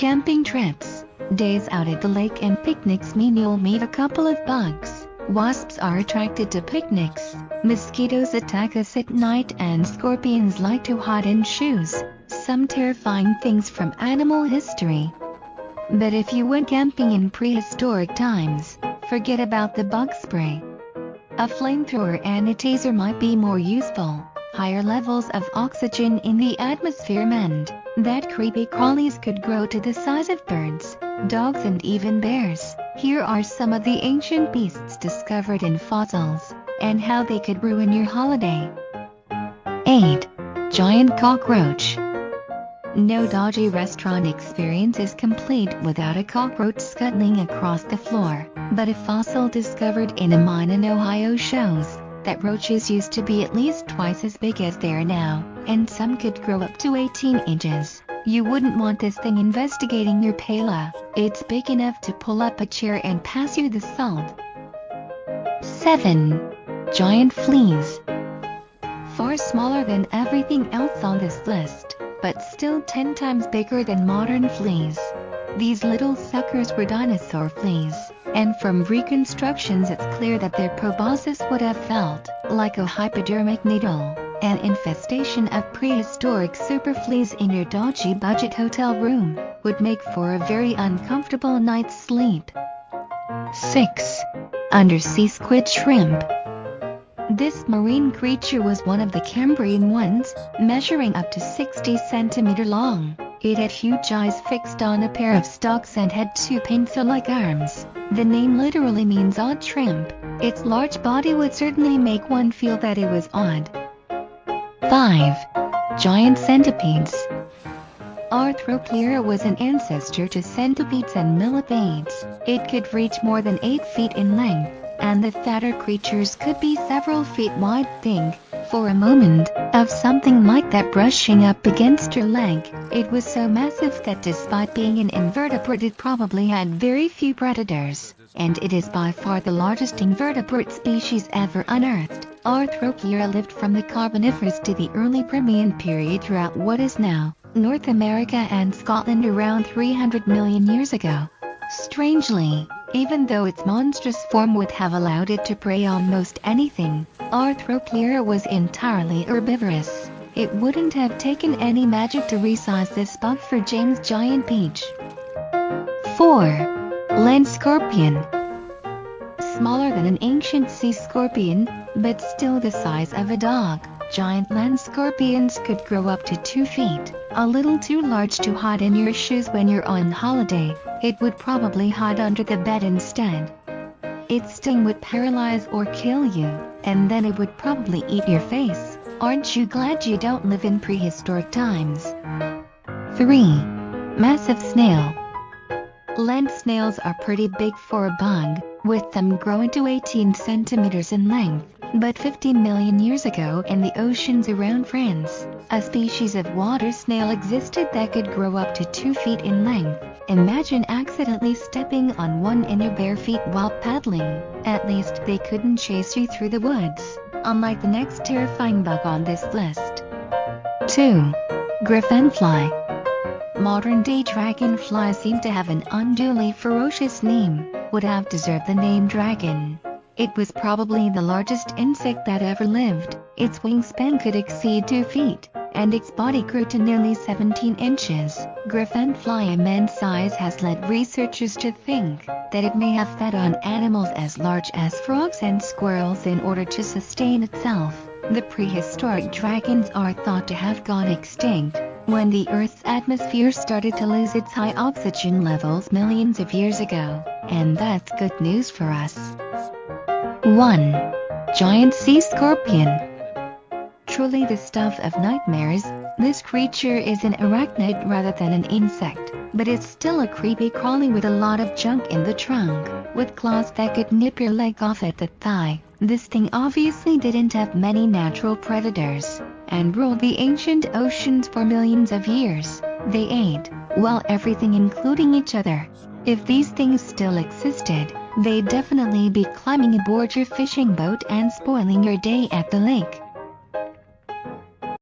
Camping trips, days out at the lake and picnics mean you'll meet a couple of bugs. Wasps are attracted to picnics, mosquitoes attack us at night, and scorpions like to hide in shoes. Some terrifying things from animal history. But if you went camping in prehistoric times, forget about the bug spray. A flamethrower and a taser might be more useful. Higher levels of oxygen in the atmosphere meant that creepy crawlies could grow to the size of birds, dogs, and even bears. Here are some of the ancient beasts discovered in fossils, and how they could ruin your holiday. 8. Giant cockroach. No dodgy restaurant experience is complete without a cockroach scuttling across the floor, but a fossil discovered in a mine in Ohio shows that roaches used to be at least twice as big as they are now, and some could grow up to 18 inches. You wouldn't want this thing investigating your paella. It's big enough to pull up a chair and pass you the salt. 7. Giant fleas. Far smaller than everything else on this list, but still 10 times bigger than modern fleas. These little suckers were dinosaur fleas, and from reconstructions it's clear that their proboscis would have felt like a hypodermic needle. An infestation of prehistoric super fleas in your dodgy budget hotel room would make for a very uncomfortable night's sleep. 6. Undersea squid shrimp. This marine creature was one of the Cambrian ones, measuring up to 60 centimeters long. It had huge eyes fixed on a pair of stalks and had 2 pencil-like arms. The name literally means odd shrimp. Its large body would certainly make one feel that it was odd. 5. Giant centipedes. Arthropleura was an ancestor to centipedes and millipedes. It could reach more than 8 feet in length, and the fatter creatures could be several feet wide. Think, for a moment, of something like that brushing up against your leg. It was so massive that despite being an invertebrate it probably had very few predators, and it is by far the largest invertebrate species ever unearthed. Arthropleura lived from the Carboniferous to the early Permian period throughout what is now North America and Scotland around 300 million years ago. Strangely, even though its monstrous form would have allowed it to prey on most anything, Arthropleura was entirely herbivorous. It wouldn't have taken any magic to resize this bug for James' giant peach. 4. Land scorpion. Smaller than an ancient sea scorpion, but still the size of a dog, giant land scorpions could grow up to 2 feet, a little too large to hide in your shoes when you're on holiday. It would probably hide under the bed instead. Its sting would paralyze or kill you, and then it would probably eat your face. Aren't you glad you don't live in prehistoric times? 3. Massive snail. Land snails are pretty big for a bug, with them growing to 18 centimeters in length. But 15 million years ago in the oceans around France, a species of water snail existed that could grow up to 2 feet in length. Imagine accidentally stepping on one in your bare feet while paddling. At least they couldn't chase you through the woods, unlike the next terrifying bug on this list. 2. Griffinfly. Modern-day dragonflies seem to have an unduly ferocious name. Would have deserved the name dragon. It was probably the largest insect that ever lived. Its wingspan could exceed 2 feet, and its body grew to nearly 17 inches. Griffinfly immense size has led researchers to think that it may have fed on animals as large as frogs and squirrels in order to sustain itself. The prehistoric dragons are thought to have gone extinct when the Earth's atmosphere started to lose its high oxygen levels millions of years ago, and that's good news for us. 1. Giant sea scorpion. Truly the stuff of nightmares, this creature is an arachnid rather than an insect, but it's still a creepy crawly with a lot of junk in the trunk, with claws that could nip your leg off at the thigh. This thing obviously didn't have many natural predators, and ruled the ancient oceans for millions of years. They ate, well, everything including each other. If these things still existed, they'd definitely be climbing aboard your fishing boat and spoiling your day at the lake.